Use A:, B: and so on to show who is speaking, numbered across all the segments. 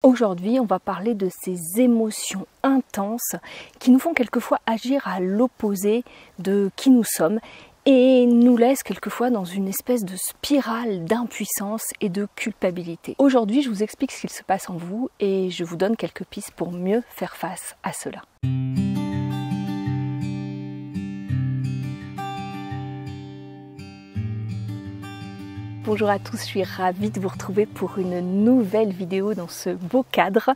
A: Aujourd'hui, on va parler de ces émotions intenses qui nous font quelquefois agir à l'opposé de qui nous sommes et nous laissent quelquefois dans une espèce de spirale d'impuissance et de culpabilité. Aujourd'hui, je vous explique ce qu'il se passe en vous et je vous donne quelques pistes pour mieux faire face à cela. Bonjour à tous, je suis ravie de vous retrouver pour une nouvelle vidéo dans ce beau cadre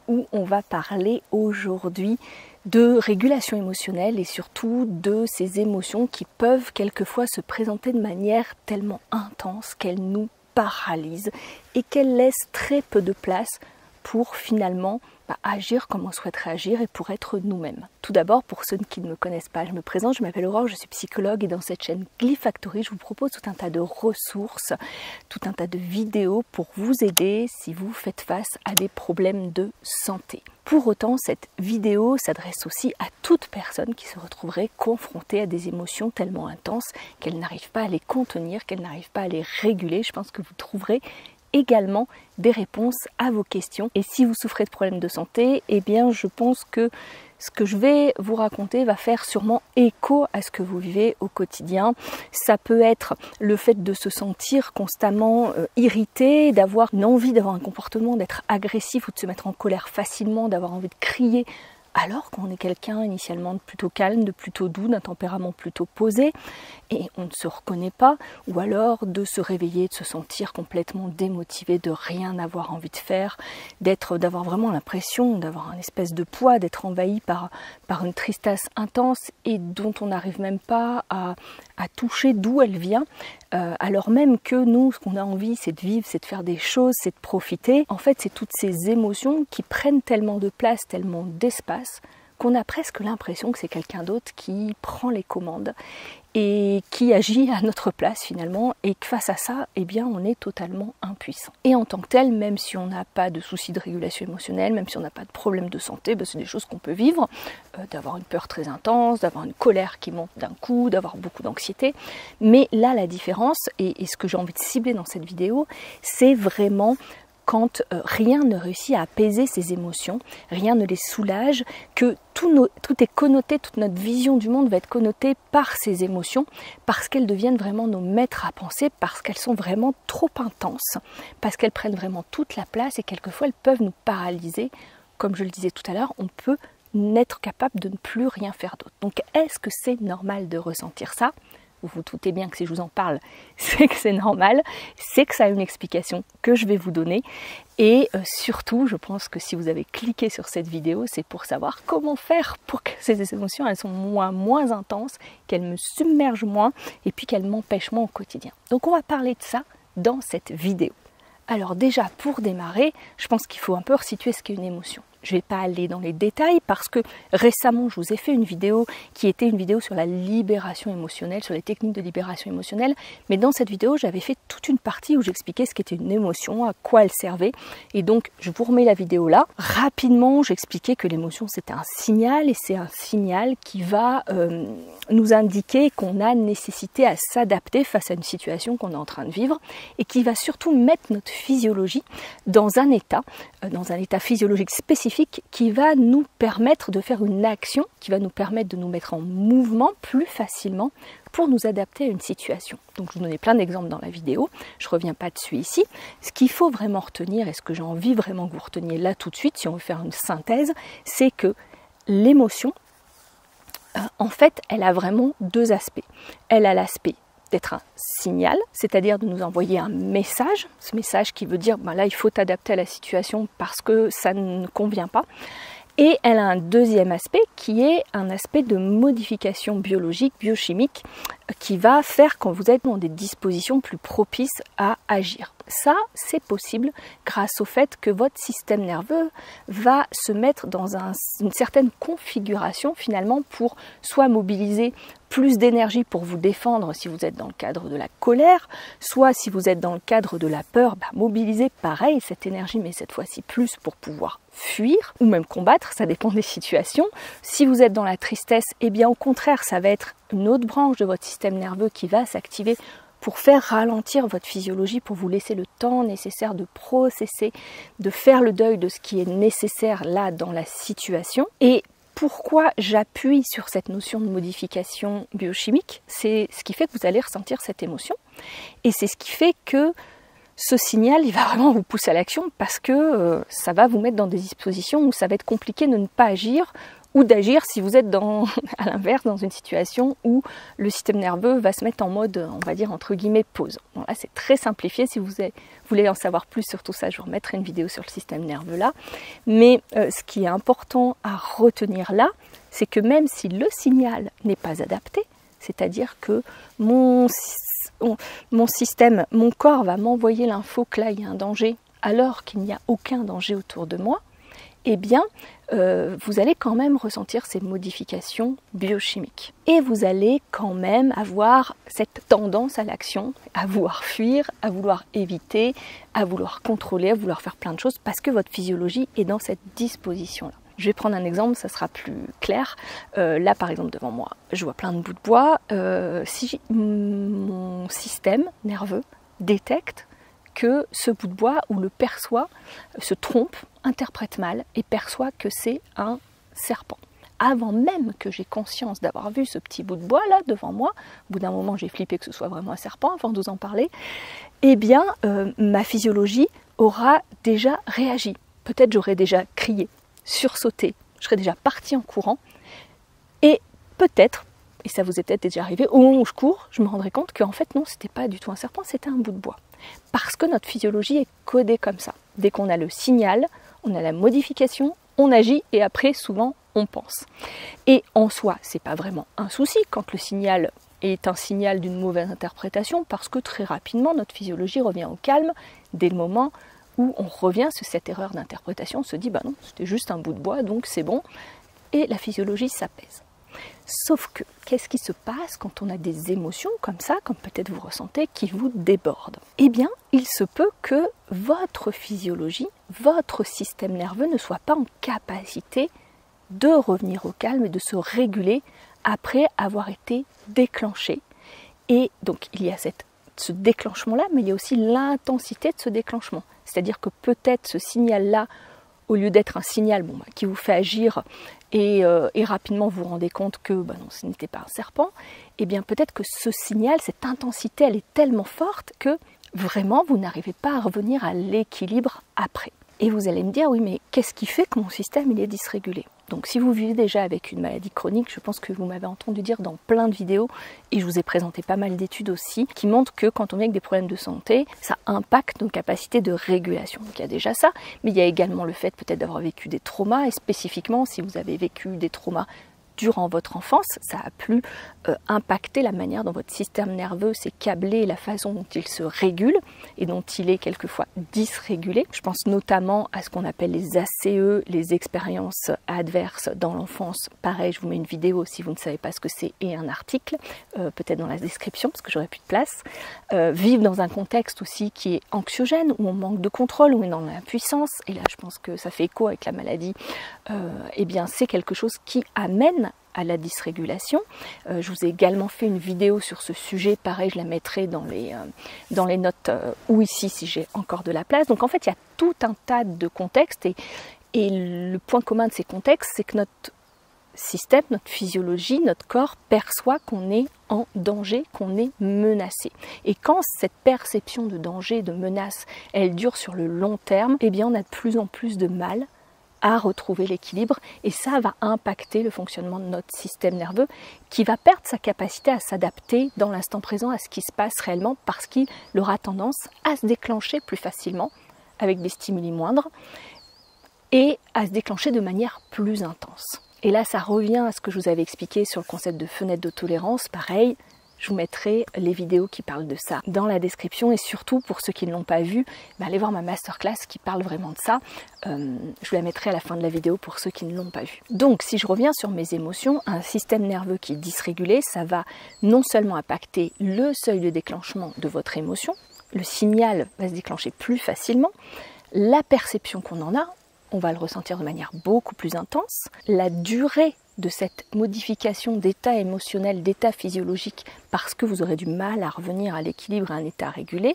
A: où on va parler aujourd'hui de régulation émotionnelle et surtout de ces émotions qui peuvent quelquefois se présenter de manière tellement intense qu'elles nous paralysent et qu'elles laissent très peu de place pour finalement agir comme on souhaiterait agir et pour être nous-mêmes. Tout d'abord, pour ceux qui ne me connaissent pas, je me présente, je m'appelle Aurore, je suis psychologue et dans cette chaîne Glyph Factory, je vous propose tout un tas de ressources, tout un tas de vidéos pour vous aider si vous faites face à des problèmes de santé. Pour autant, cette vidéo s'adresse aussi à toute personne qui se retrouverait confrontée à des émotions tellement intenses qu'elle n'arrive pas à les contenir, qu'elle n'arrive pas à les réguler. Je pense que vous trouverez également des réponses à vos questions. Et si vous souffrez de problèmes de santé, eh bien je pense que ce que je vais vous raconter va faire sûrement écho à ce que vous vivez au quotidien. Ça peut être le fait de se sentir constamment irrité, d'avoir une envie d'avoir un comportement, d'être agressif ou de se mettre en colère facilement, d'avoir envie de crier alors qu'on est quelqu'un initialement de plutôt calme, de plutôt doux, d'un tempérament plutôt posé et on ne se reconnaît pas, ou alors de se réveiller, de se sentir complètement démotivé, de rien avoir envie de faire, d'avoir vraiment l'impression d'avoir un espèce de poids, d'être envahi par une tristesse intense et dont on n'arrive même pas à toucher d'où elle vient, alors même que nous, ce qu'on a envie, c'est de vivre, c'est de faire des choses, c'est de profiter. En fait, c'est toutes ces émotions qui prennent tellement de place, tellement d'espace, qu'on a presque l'impression que c'est quelqu'un d'autre qui prend les commandes et qui agit à notre place finalement, et que face à ça, eh bien, on est totalement impuissant. Et en tant que tel, même si on n'a pas de soucis de régulation émotionnelle, même si on n'a pas de problème de santé, c'est des choses qu'on peut vivre, d'avoir une peur très intense, d'avoir une colère qui monte d'un coup, d'avoir beaucoup d'anxiété. Mais là, la différence, et ce que j'ai envie de cibler dans cette vidéo, c'est vraiment quand rien ne réussit à apaiser ces émotions, rien ne les soulage, que tout est connoté, toute notre vision du monde va être connotée par ces émotions, parce qu'elles deviennent vraiment nos maîtres à penser, parce qu'elles sont vraiment trop intenses, parce qu'elles prennent vraiment toute la place et quelquefois elles peuvent nous paralyser. Comme je le disais tout à l'heure, on peut n'être capable de ne plus rien faire d'autre. Donc est-ce que c'est normal de ressentir ça ? Vous vous doutez bien que si je vous en parle, c'est que c'est normal, c'est que ça a une explication que je vais vous donner. Et surtout, je pense que si vous avez cliqué sur cette vidéo, c'est pour savoir comment faire pour que ces émotions, elles sont moins intenses, qu'elles me submergent moins et puis qu'elles m'empêchent moins au quotidien. Donc on va parler de ça dans cette vidéo. Alors déjà, pour démarrer, je pense qu'il faut un peu resituer ce qu'est une émotion. Je ne vais pas aller dans les détails parce que récemment, je vous ai fait une vidéo qui était une vidéo sur la libération émotionnelle, sur les techniques de libération émotionnelle. Mais dans cette vidéo, j'avais fait toute une partie où j'expliquais ce qu'était une émotion, à quoi elle servait. Et donc, je vous remets la vidéo là. Rapidement, j'expliquais que l'émotion, c'était un signal et c'est un signal qui va nous indiquer qu'on a nécessité à s'adapter face à une situation qu'on est en train de vivre et qui va surtout mettre notre physiologie dans un état physiologique spécifique qui va nous permettre de faire une action, qui va nous permettre de nous mettre en mouvement plus facilement pour nous adapter à une situation. Donc je vous donnais plein d'exemples dans la vidéo, je ne reviens pas dessus ici. Ce qu'il faut vraiment retenir, et ce que j'ai envie vraiment que vous reteniez là tout de suite, si on veut faire une synthèse, c'est que l'émotion, en fait, elle a vraiment deux aspects. Elle a l'aspect d'être un signal, c'est-à-dire de nous envoyer un message, ce message qui veut dire là il faut t'adapter à la situation parce que ça ne convient pas. Et elle a un deuxième aspect qui est un aspect de modification biologique, biochimique, qui va faire que vous êtes dans des dispositions plus propices à agir. Ça, c'est possible grâce au fait que votre système nerveux va se mettre dans une certaine configuration finalement pour soit mobiliser plus d'énergie pour vous défendre si vous êtes dans le cadre de la colère, soit si vous êtes dans le cadre de la peur, mobiliser pareil cette énergie mais cette fois-ci plus pour pouvoir fuir ou même combattre, ça dépend des situations. Si vous êtes dans la tristesse, eh bien au contraire ça va être une autre branche de votre système nerveux qui va s'activer pour faire ralentir votre physiologie, pour vous laisser le temps nécessaire de processer, de faire le deuil de ce qui est nécessaire là dans la situation. Et pourquoi j'appuie sur cette notion de modification biochimique? C'est ce qui fait que vous allez ressentir cette émotion. Et c'est ce qui fait que ce signal, il va vraiment vous pousser à l'action parce que ça va vous mettre dans des dispositions où ça va être compliqué de ne pas agir ou d'agir si vous êtes à l'inverse, dans une situation où le système nerveux va se mettre en mode, on va dire, entre guillemets, pause. Bon, là, c'est très simplifié. Si vous voulez en savoir plus sur tout ça, je vous remettrai une vidéo sur le système nerveux là. Mais ce qui est important à retenir là, c'est que même si le signal n'est pas adapté, c'est-à-dire que mon système, mon corps va m'envoyer l'info que là, il y a un danger, alors qu'il n'y a aucun danger autour de moi, eh bien, vous allez quand même ressentir ces modifications biochimiques. Et vous allez quand même avoir cette tendance à l'action, à vouloir fuir, à vouloir éviter, à vouloir contrôler, à vouloir faire plein de choses, parce que votre physiologie est dans cette disposition-là. Je vais prendre un exemple, ça sera plus clair. Là, par exemple, devant moi, je vois plein de bouts de bois. Si mon système nerveux détecte que ce bout de bois, ou le perçoit, se trompe, interprète mal et perçoit que c'est un serpent. Avant même que j'ai conscience d'avoir vu ce petit bout de bois là devant moi, au bout d'un moment j'ai flippé que ce soit vraiment un serpent avant de vous en parler, eh bien ma physiologie aura déjà réagi. Peut-être j'aurais déjà crié, sursauté, je serais déjà partie en courant et peut-être, et ça vous est peut-être déjà arrivé, au moment où je cours, je me rendrai compte qu'en fait non, c'était pas du tout un serpent, c'était un bout de bois. Parce que notre physiologie est codée comme ça. Dès qu'on a le signal, on a la modification, on agit et après souvent on pense. Et en soi, c'est pas vraiment un souci quand le signal est un signal d'une mauvaise interprétation parce que très rapidement notre physiologie revient au calme dès le moment où on revient sur cette erreur d'interprétation, on se dit bah non, c'était juste un bout de bois donc c'est bon et la physiologie s'apaise. Sauf que, qu'est-ce qui se passe quand on a des émotions comme ça, comme peut-être vous ressentez, qui vous débordent? Eh bien, il se peut que votre physiologie, votre système nerveux ne soit pas en capacité de revenir au calme et de se réguler après avoir été déclenché. Et donc, il y a ce déclenchement-là, mais il y a aussi l'intensité de ce déclenchement. C'est-à-dire que peut-être ce signal-là, au lieu d'être un signal qui vous fait agir et rapidement vous vous rendez compte que non, ce n'était pas un serpent, et bien peut-être que ce signal, cette intensité, elle est tellement forte que vraiment vous n'arrivez pas à revenir à l'équilibre après. Et vous allez me dire, oui mais qu'est-ce qui fait que mon système il est dysrégulé? Donc si vous vivez déjà avec une maladie chronique, je pense que vous m'avez entendu dire dans plein de vidéos, et je vous ai présenté pas mal d'études aussi, qui montrent que quand on vit avec des problèmes de santé, ça impacte nos capacités de régulation. Donc il y a déjà ça, mais il y a également le fait peut-être d'avoir vécu des traumas, et spécifiquement si vous avez vécu des traumas durant votre enfance, ça a pu impacter la manière dont votre système nerveux s'est câblé, la façon dont il se régule et dont il est quelquefois dysrégulé. Je pense notamment à ce qu'on appelle les ACE, les expériences adverses dans l'enfance. Pareil, je vous mets une vidéo si vous ne savez pas ce que c'est et un article, peut-être dans la description parce que j'aurai plus de place. Vivre dans un contexte aussi qui est anxiogène, où on manque de contrôle, où on est dans l'impuissance, et là je pense que ça fait écho avec la maladie, eh bien c'est quelque chose qui amène à la dysrégulation. Je vous ai également fait une vidéo sur ce sujet, pareil je la mettrai dans les notes ou ici si j'ai encore de la place. Donc en fait il y a tout un tas de contextes et le point commun de ces contextes c'est que notre système, notre physiologie, notre corps perçoit qu'on est en danger, qu'on est menacé. Et quand cette perception de danger, de menace, elle dure sur le long terme, eh bien on a de plus en plus de mal à retrouver l'équilibre et ça va impacter le fonctionnement de notre système nerveux qui va perdre sa capacité à s'adapter dans l'instant présent à ce qui se passe réellement parce qu'il aura tendance à se déclencher plus facilement avec des stimuli moindres et à se déclencher de manière plus intense. Et là ça revient à ce que je vous avais expliqué sur le concept de fenêtre de tolérance, pareil. Je vous mettrai les vidéos qui parlent de ça dans la description et surtout pour ceux qui ne l'ont pas vu, allez voir ma masterclass qui parle vraiment de ça. Je vous la mettrai à la fin de la vidéo pour ceux qui ne l'ont pas vue. Donc si je reviens sur mes émotions, un système nerveux qui est dysrégulé, ça va non seulement impacter le seuil de déclenchement de votre émotion, le signal va se déclencher plus facilement, la perception qu'on en a, on va le ressentir de manière beaucoup plus intense, la durée de cette modification d'état émotionnel, d'état physiologique, parce que vous aurez du mal à revenir à l'équilibre, à un état régulé,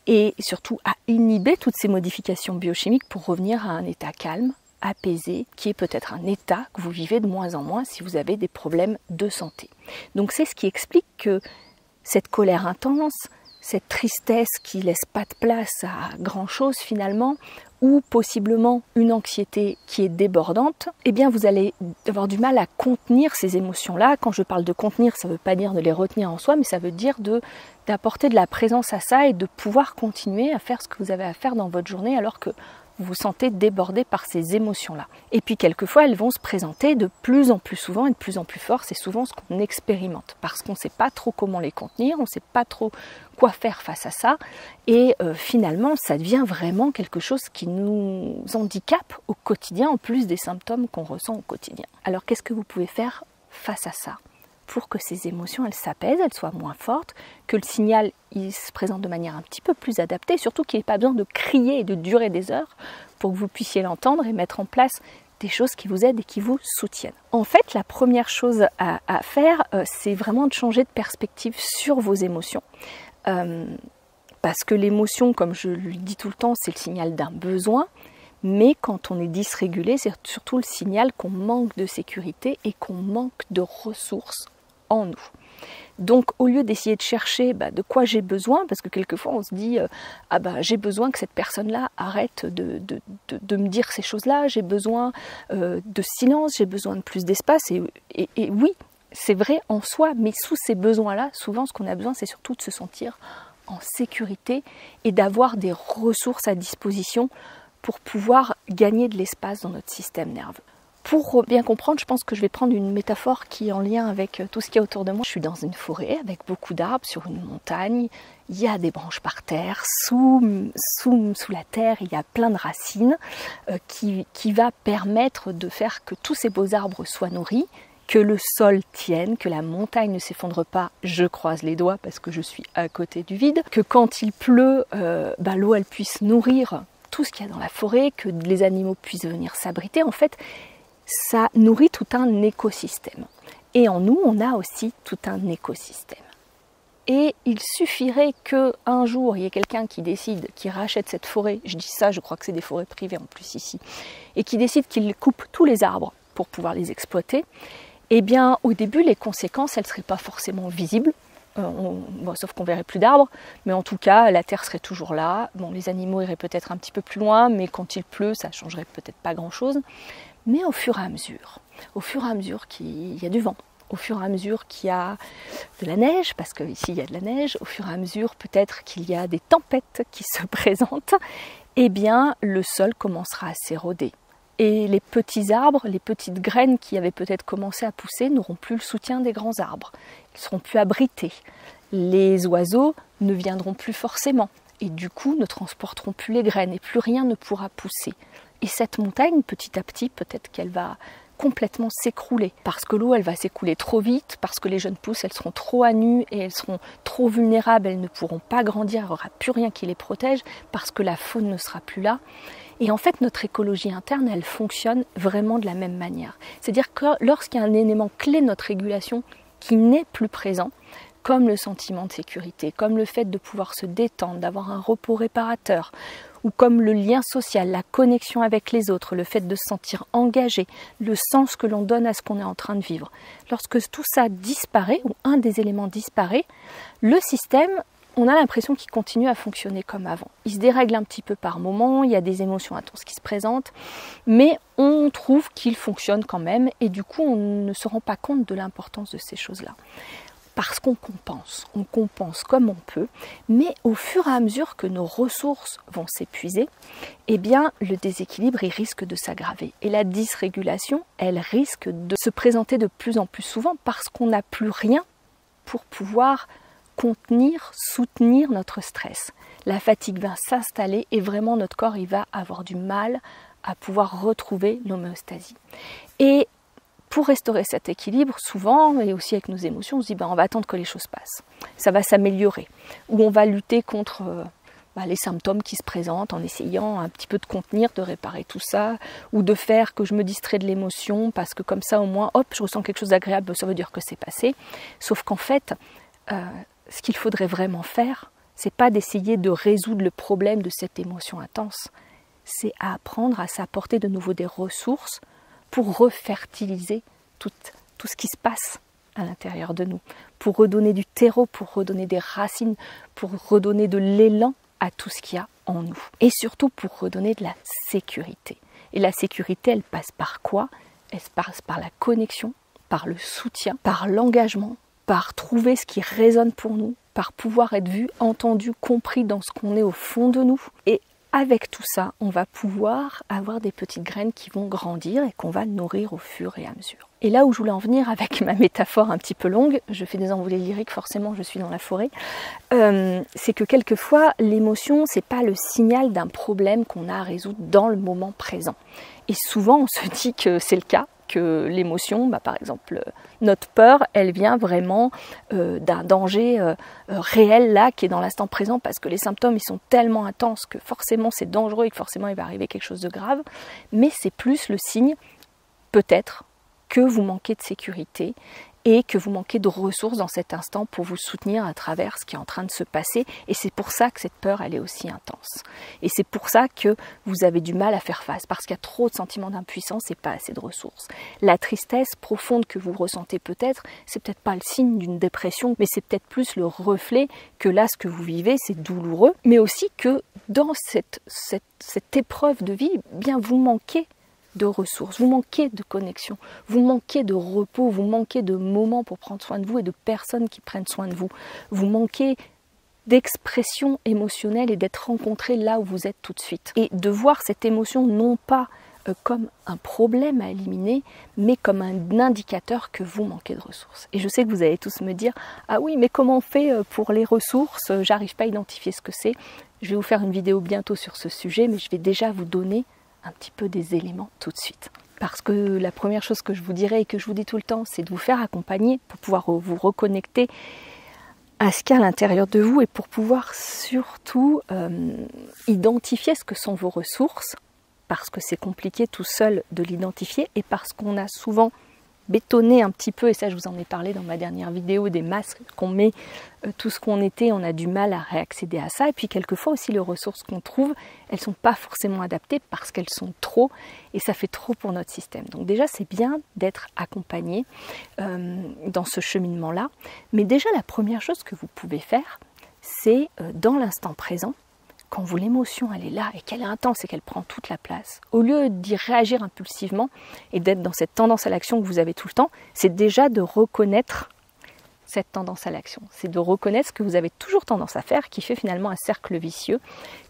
A: et surtout à inhiber toutes ces modifications biochimiques pour revenir à un état calme, apaisé, qui est peut-être un état que vous vivez de moins en moins si vous avez des problèmes de santé. Donc c'est ce qui explique que cette colère intense, cette tristesse qui laisse pas de place à grand chose finalement, ou possiblement une anxiété qui est débordante, eh bien vous allez avoir du mal à contenir ces émotions-là. Quand je parle de contenir, ça ne veut pas dire de les retenir en soi, mais ça veut dire d'apporter de la présence à ça et de pouvoir continuer à faire ce que vous avez à faire dans votre journée alors que vous vous sentez débordé par ces émotions-là. Et puis quelquefois, elles vont se présenter de plus en plus souvent et de plus en plus fort. C'est souvent ce qu'on expérimente parce qu'on ne sait pas trop comment les contenir, on ne sait pas trop quoi faire face à ça. Et finalement, ça devient vraiment quelque chose qui nous handicape au quotidien, en plus des symptômes qu'on ressent au quotidien. Alors qu'est-ce que vous pouvez faire face à ça ? Pour que ces émotions, elles s'apaisent, elles soient moins fortes, que le signal il se présente de manière un petit peu plus adaptée, surtout qu'il n'y ait pas besoin de crier et de durer des heures pour que vous puissiez l'entendre et mettre en place des choses qui vous aident et qui vous soutiennent. En fait, la première chose à faire, c'est vraiment de changer de perspective sur vos émotions. Parce que l'émotion, comme je le dis tout le temps, c'est le signal d'un besoin. Mais quand on est dysrégulé, c'est surtout le signal qu'on manque de sécurité et qu'on manque de ressources en nous. Donc au lieu d'essayer de chercher de quoi j'ai besoin, parce que quelquefois on se dit j'ai besoin que cette personne-là arrête de me dire ces choses-là, j'ai besoin de silence, j'ai besoin de plus d'espace, et oui, c'est vrai en soi, mais sous ces besoins-là, souvent ce qu'on a besoin, c'est surtout de se sentir en sécurité et d'avoir des ressources à disposition pour pouvoir gagner de l'espace dans notre système nerveux. Pour bien comprendre, je pense que je vais prendre une métaphore qui est en lien avec tout ce qu'il y a autour de moi. Je suis dans une forêt avec beaucoup d'arbres sur une montagne. Il y a des branches par terre. Sous la terre, il y a plein de racines qui va permettre de faire que tous ces beaux arbres soient nourris, que le sol tienne, que la montagne ne s'effondre pas. Je croise les doigts parce que je suis à côté du vide. Que quand il pleut, l'eau elle puisse nourrir tout ce qu'il y a dans la forêt, que les animaux puissent venir s'abriter. En fait, ça nourrit tout un écosystème. Et en nous, on a aussi tout un écosystème. Et il suffirait qu'un jour, il y ait quelqu'un qui décide, qui rachète cette forêt, je dis ça, je crois que c'est des forêts privées en plus ici, et qui décide qu'il coupe tous les arbres pour pouvoir les exploiter, eh bien, au début, les conséquences, elles ne seraient pas forcément visibles, sauf qu'on verrait plus d'arbres, mais en tout cas, la terre serait toujours là. Bon, les animaux iraient peut-être un petit peu plus loin, mais quand il pleut, ça ne changerait peut-être pas grand-chose. Mais au fur et à mesure qu'il y a du vent, au fur et à mesure qu'il y a de la neige, parce qu'ici il y a de la neige, au fur et à mesure peut-être qu'il y a des tempêtes qui se présentent, eh bien le sol commencera à s'éroder. Et les petits arbres, les petites graines qui avaient peut-être commencé à pousser n'auront plus le soutien des grands arbres. Ils seront plus abrités. Les oiseaux ne viendront plus forcément et du coup ne transporteront plus les graines et plus rien ne pourra pousser. Et cette montagne, petit à petit, peut-être qu'elle va complètement s'écrouler parce que l'eau elle va s'écouler trop vite, parce que les jeunes pousses elles seront trop à nu et elles seront trop vulnérables, elles ne pourront pas grandir, il n'y aura plus rien qui les protège parce que la faune ne sera plus là. Et en fait notre écologie interne elle fonctionne vraiment de la même manière. C'est-à-dire que lorsqu'il y a un élément clé de notre régulation qui n'est plus présent, comme le sentiment de sécurité, comme le fait de pouvoir se détendre, d'avoir un repos réparateur, ou comme le lien social, la connexion avec les autres, le fait de se sentir engagé, le sens que l'on donne à ce qu'on est en train de vivre. Lorsque tout ça disparaît, ou un des éléments disparaît, le système, on a l'impression qu'il continue à fonctionner comme avant. Il se dérègle un petit peu par moment, il y a des émotions intenses qui se présentent, mais on trouve qu'il fonctionne quand même, et du coup on ne se rend pas compte de l'importance de ces choses-là. Parce qu'on compense comme on peut, mais au fur et à mesure que nos ressources vont s'épuiser, eh bien le déséquilibre il risque de s'aggraver. Et la dysrégulation, elle risque de se présenter de plus en plus souvent parce qu'on n'a plus rien pour pouvoir contenir, soutenir notre stress. La fatigue va s'installer et vraiment notre corps il va avoir du mal à pouvoir retrouver l'homéostasie. Et pour restaurer cet équilibre, souvent, et aussi avec nos émotions, on se dit on va attendre que les choses passent. Ça va s'améliorer. Ou on va lutter contre les symptômes qui se présentent, en essayant un petit peu de contenir, de réparer tout ça, ou de faire que je me distrais de l'émotion, parce que comme ça au moins, hop, je ressens quelque chose d'agréable, ça veut dire que c'est passé. Sauf qu'en fait, ce qu'il faudrait vraiment faire, c'est pas d'essayer de résoudre le problème de cette émotion intense, c'est à apprendre à s'apporter de nouveau des ressources pour refertiliser tout ce qui se passe à l'intérieur de nous, pour redonner du terreau, pour redonner des racines, pour redonner de l'élan à tout ce qu'il y a en nous. Et surtout pour redonner de la sécurité. Et la sécurité, elle passe par quoi? Elle passe par la connexion, par le soutien, par l'engagement, par trouver ce qui résonne pour nous, par pouvoir être vu, entendu, compris dans ce qu'on est au fond de nous. Et avec tout ça, on va pouvoir avoir des petites graines qui vont grandir et qu'on va nourrir au fur et à mesure. Et là où je voulais en venir avec ma métaphore un petit peu longue, je fais des envolées lyriques, forcément je suis dans la forêt, c'est que quelquefois l'émotion, c'est pas le signal d'un problème qu'on a à résoudre dans le moment présent. Et souvent on se dit que c'est le cas, que l'émotion, par exemple notre peur, elle vient vraiment d'un danger réel là, qui est dans l'instant présent, parce que les symptômes ils sont tellement intenses que forcément c'est dangereux et que forcément il va arriver quelque chose de grave, mais c'est plus le signe, peut-être, que vous manquez de sécurité et que vous manquez de ressources dans cet instant pour vous soutenir à travers ce qui est en train de se passer. Et c'est pour ça que cette peur, elle est aussi intense. Et c'est pour ça que vous avez du mal à faire face, parce qu'il y a trop de sentiments d'impuissance et pas assez de ressources. La tristesse profonde que vous ressentez peut-être, c'est peut-être pas le signe d'une dépression, mais c'est peut-être plus le reflet que là, ce que vous vivez, c'est douloureux, mais aussi que dans cette épreuve de vie, bien vous manquez de ressources, vous manquez de connexion, vous manquez de repos, vous manquez de moments pour prendre soin de vous et de personnes qui prennent soin de vous. Vous manquez d'expression émotionnelle et d'être rencontré là où vous êtes tout de suite. Et de voir cette émotion non pas comme un problème à éliminer, mais comme un indicateur que vous manquez de ressources. Et je sais que vous allez tous me dire « Ah oui, mais comment on fait pour les ressources? J'arrive pas à identifier ce que c'est. » Je vais vous faire une vidéo bientôt sur ce sujet, mais je vais déjà vous donner un petit peu des éléments tout de suite. Parce que la première chose que je vous dirais et que je vous dis tout le temps, c'est de vous faire accompagner pour pouvoir vous reconnecter à ce qu'il y a à l'intérieur de vous et pour pouvoir surtout identifier ce que sont vos ressources, parce que c'est compliqué tout seul de l'identifier et parce qu'on a souvent bétonné un petit peu, et ça je vous en ai parlé dans ma dernière vidéo, des masques qu'on met, tout ce qu'on était, on a du mal à réaccéder à ça. Et puis quelquefois aussi les ressources qu'on trouve, elles ne sont pas forcément adaptées parce qu'elles sont trop, et ça fait trop pour notre système. Donc déjà c'est bien d'être accompagné dans ce cheminement-là, mais déjà la première chose que vous pouvez faire, c'est dans l'instant présent, quand l'émotion elle est là et qu'elle est intense et qu'elle prend toute la place, au lieu d'y réagir impulsivement et d'être dans cette tendance à l'action que vous avez tout le temps, c'est déjà de reconnaître cette tendance à l'action. C'est de reconnaître ce que vous avez toujours tendance à faire, qui fait finalement un cercle vicieux,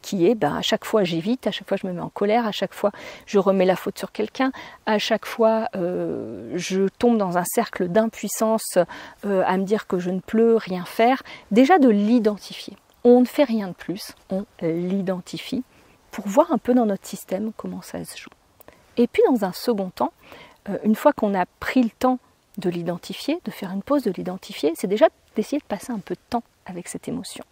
A: qui est à chaque fois j'évite, à chaque fois je me mets en colère, à chaque fois je remets la faute sur quelqu'un, à chaque fois je tombe dans un cercle d'impuissance à me dire que je ne peux rien faire. Déjà de l'identifier. On ne fait rien de plus, on l'identifie pour voir un peu dans notre système comment ça se joue. Et puis dans un second temps, une fois qu'on a pris le temps de l'identifier, de faire une pause, de l'identifier, c'est déjà d'essayer de passer un peu de temps avec cette émotion,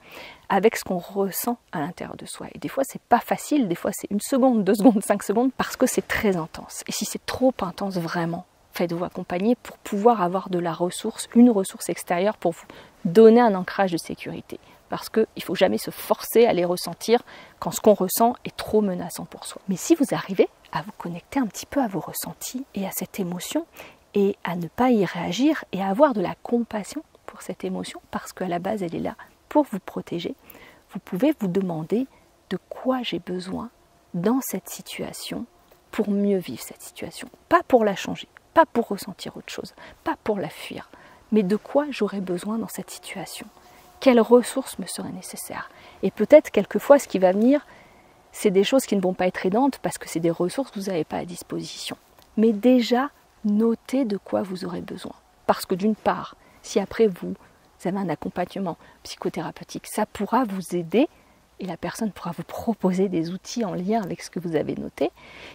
A: avec ce qu'on ressent à l'intérieur de soi. Et des fois c'est pas facile, des fois c'est 1 seconde, 2 secondes, 5 secondes, parce que c'est très intense. Et si c'est trop intense vraiment, faites-vous accompagner pour pouvoir avoir de la ressource, une ressource extérieure pour vous donner un ancrage de sécurité. Parce qu'il ne faut jamais se forcer à les ressentir quand ce qu'on ressent est trop menaçant pour soi. Mais si vous arrivez à vous connecter un petit peu à vos ressentis et à cette émotion, et à ne pas y réagir, et à avoir de la compassion pour cette émotion, parce qu'à la base elle est là pour vous protéger, vous pouvez vous demander de quoi j'ai besoin dans cette situation pour mieux vivre cette situation. Pas pour la changer, pas pour ressentir autre chose, pas pour la fuir, mais de quoi j'aurais besoin dans cette situation. Quelles ressources me seraient nécessaires? Et peut-être quelquefois ce qui va venir, c'est des choses qui ne vont pas être aidantes parce que c'est des ressources que vous n'avez pas à disposition. Mais déjà, notez de quoi vous aurez besoin. Parce que d'une part, si après vous avez un accompagnement psychothérapeutique, ça pourra vous aider et la personne pourra vous proposer des outils en lien avec ce que vous avez noté.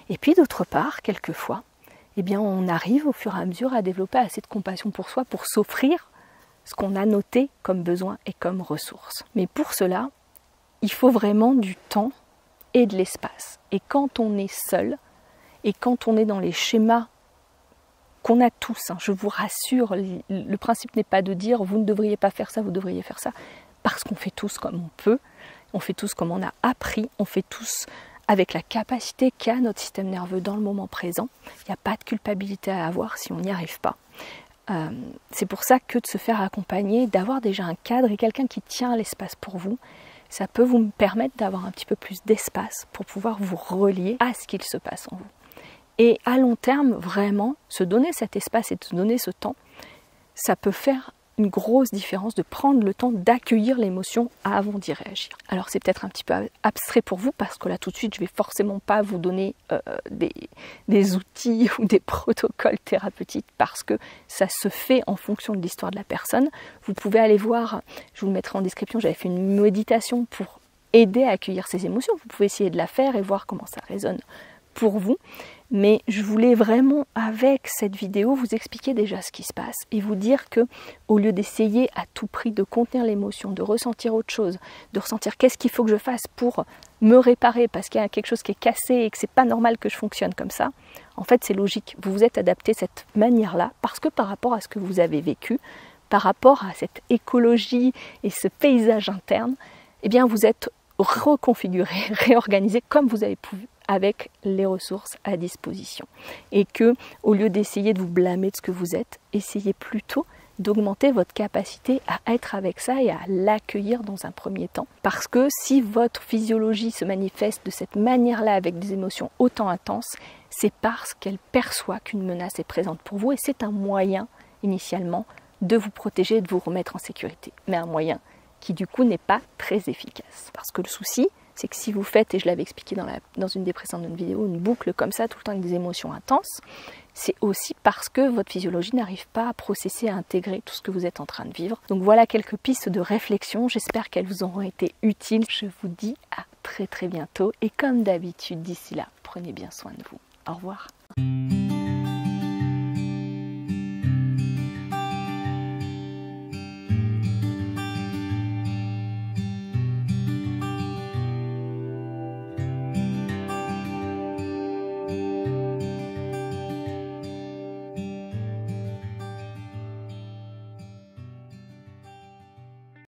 A: Et puis d'autre part, quelquefois, on arrive au fur et à mesure à développer assez de compassion pour soi pour s'offrir ce qu'on a noté comme besoin et comme ressource. Mais pour cela, il faut vraiment du temps et de l'espace. Et quand on est seul, et quand on est dans les schémas qu'on a tous, je vous rassure, le principe n'est pas de dire vous ne devriez pas faire ça, vous devriez faire ça, parce qu'on fait tous comme on peut, on fait tous comme on a appris, on fait tous avec la capacité qu'a notre système nerveux dans le moment présent. Il n'y a pas de culpabilité à avoir si on n'y arrive pas. C'est pour ça que de se faire accompagner, d'avoir déjà un cadre et quelqu'un qui tient l'espace pour vous, ça peut vous permettre d'avoir un petit peu plus d'espace pour pouvoir vous relier à ce qu'il se passe en vous. Et à long terme, vraiment, se donner cet espace et se donner ce temps, ça peut faire une grosse différence de prendre le temps d'accueillir l'émotion avant d'y réagir. Alors c'est peut-être un petit peu abstrait pour vous parce que là tout de suite je ne vais forcément pas vous donner des outils ou des protocoles thérapeutiques parce que ça se fait en fonction de l'histoire de la personne. Vous pouvez aller voir, je vous le mettrai en description, j'avais fait une méditation pour aider à accueillir ces émotions. Vous pouvez essayer de la faire et voir comment ça résonne pour vous. Mais je voulais vraiment, avec cette vidéo, vous expliquer déjà ce qui se passe et vous dire que, au lieu d'essayer à tout prix de contenir l'émotion, de ressentir autre chose, de ressentir qu'est-ce qu'il faut que je fasse pour me réparer parce qu'il y a quelque chose qui est cassé et que c'est pas normal que je fonctionne comme ça, en fait c'est logique. Vous vous êtes adapté cette manière-là parce que par rapport à ce que vous avez vécu, par rapport à cette écologie et ce paysage interne, eh bien vous êtes reconfiguré, réorganisé comme vous avez pu avec les ressources à disposition. Et que, au lieu d'essayer de vous blâmer de ce que vous êtes, essayez plutôt d'augmenter votre capacité à être avec ça et à l'accueillir dans un premier temps. Parce que si votre physiologie se manifeste de cette manière-là avec des émotions autant intenses, c'est parce qu'elle perçoit qu'une menace est présente pour vous et c'est un moyen, initialement, de vous protéger et de vous remettre en sécurité. Mais un moyen qui, du coup, n'est pas très efficace. Parce que le souci, c'est que si vous faites, et je l'avais expliqué dans une des précédentes vidéos, une boucle comme ça, tout le temps avec des émotions intenses, c'est aussi parce que votre physiologie n'arrive pas à processer, à intégrer tout ce que vous êtes en train de vivre. Donc voilà quelques pistes de réflexion, j'espère qu'elles vous auront été utiles. Je vous dis à très bientôt, et comme d'habitude, d'ici là, prenez bien soin de vous. Au revoir.